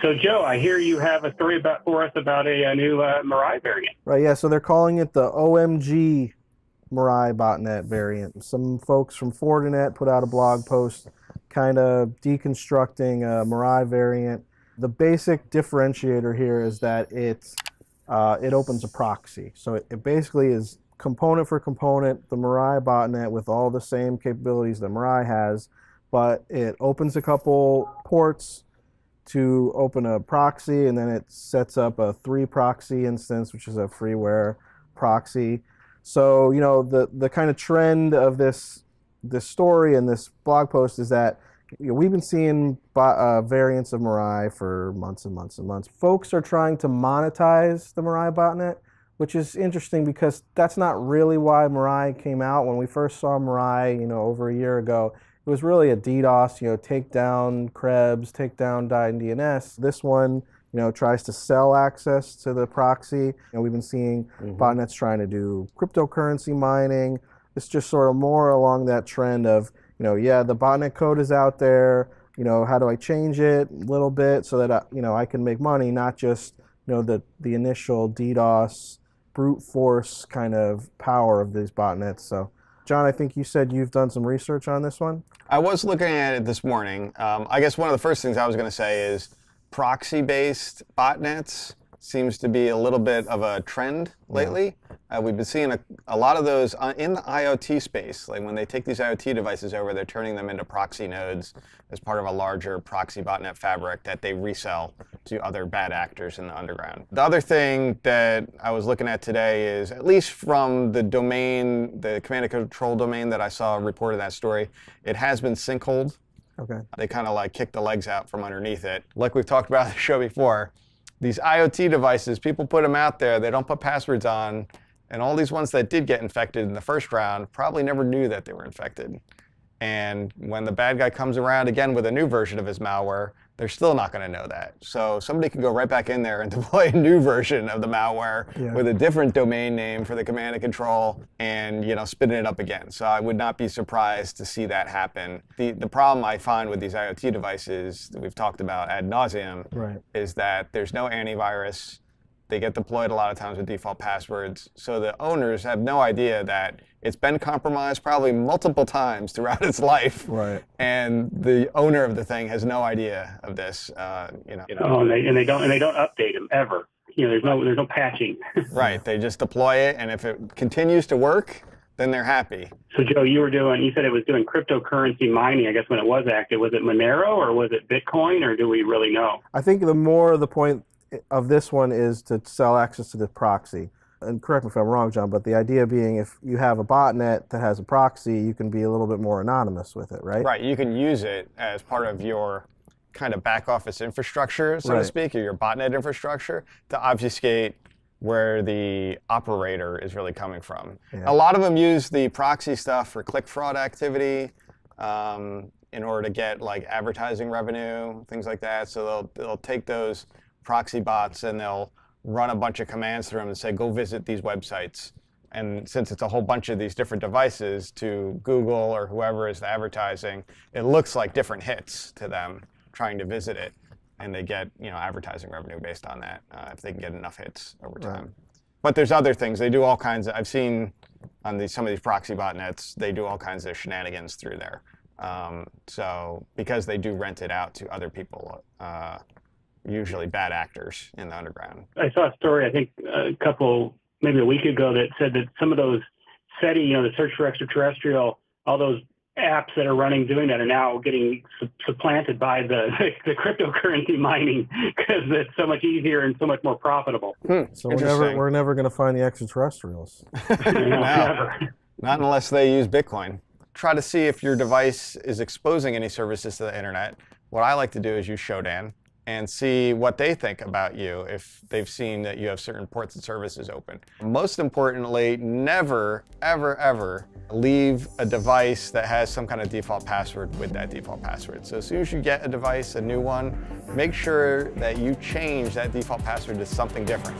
So, Joe, I hear you have a story for us about a new Mirai variant. Right, yeah, so they're calling it the OMG Mirai botnet variant. Some folks from Fortinet put out a blog post kind of deconstructing a Mirai variant. The basic differentiator here is that it opens a proxy. So it basically is component for component, the Mirai botnet with all the same capabilities that Mirai has, but it opens a couple ports to open a proxy, and then it sets up a 3 proxy instance, which is a freeware proxy. So, you know, the kind of trend of this story and this blog post is that, you know, we've been seeing variants of Mirai for months and months and months. Folks are trying to monetize the Mirai botnet, which is interesting because that's not really why Mirai came out. When we first saw Mirai, you know, over a year ago, it was really a DDoS, you know, take down Krebs, take down DNS. This one, you know, tries to sell access to the proxy. You know, we've been seeing botnets trying to do cryptocurrency mining. It's just sort of more along that trend of, you know, yeah, the botnet code is out there. You know, how do I change it a little bit so that you know, I can make money, not just, you know, the initial DDoS brute force kind of power of these botnets. So, John, I think you said you've done some research on this one. I was looking at it this morning. I guess one of the first things I was going to say is proxy-based botnets seems to be a little bit of a trend lately. We've been seeing a lot of those in the IoT space. Like when they take these IoT devices over, they're turning them into proxy nodes as part of a larger proxy botnet fabric that they resell to other bad actors in the underground. The other thing that I was looking at today is, at least from the domain, the command and control domain that I saw reported in that story, it has been sinkholed. Okay. They kind of like kick the legs out from underneath it. Like we've talked about on the show before, these IoT devices, people put them out there, they don't put passwords on, and all these ones that did get infected in the first round probably never knew that they were infected. And when the bad guy comes around again with a new version of his malware, they're still not going to know that. So somebody can go right back in there and deploy a new version of the malware with a different domain name for the command and control and, you know, spin it up again. So I would not be surprised to see that happen. The problem I find with these IoT devices that we've talked about ad nauseum is that there's no antivirus. They get deployed a lot of times with default passwords. So the owners have no idea that it's been compromised probably multiple times throughout its life. Right. And the owner of the thing has no idea of this. You know. And they don't update them ever. You know, there's no patching. Right. They just deploy it, and if it continues to work, then they're happy. So, Joe, you said it was doing cryptocurrency mining, I guess, when it was active. Was it Monero or was it Bitcoin, or do we really know? I think the point of this one is to sell access to the proxy. And correct me if I'm wrong, John, but the idea being if you have a botnet that has a proxy, you can be a little bit more anonymous with it, right? Right. You can use it as part of your kind of back office infrastructure, so to speak, or your botnet infrastructure to obfuscate where the operator is really coming from. Yeah. A lot of them use the proxy stuff for click fraud activity in order to get like advertising revenue, things like that. So they'll take those proxy bots and they'll run a bunch of commands through them and say, go visit these websites. And since it's a whole bunch of these different devices to Google or whoever is the advertising, it looks like different hits to them trying to visit it. And they get, you know, advertising revenue based on that if they can get enough hits over time. Right. But there's other things. They do all kinds of, I've seen on some of these proxy botnets, they do all kinds of shenanigans through there. So because they do rent it out to other people, usually bad actors in the underground. I saw a story, I think maybe a week ago, that said that some of those SETI, you know, the search for extraterrestrial, all those apps that are running doing that are now getting supplanted by the cryptocurrency mining because it's so much easier and so much more profitable. So we're never going to find the extraterrestrials. Never. Not unless they use Bitcoin. Try to see if your device is exposing any services to the internet. What I like to do is use Shodan and see what they think about you if they've seen that you have certain ports and services open. Most importantly, never, ever, ever leave a device that has some kind of default password with that default password. So as soon as you get a device, a new one, make sure that you change that default password to something different.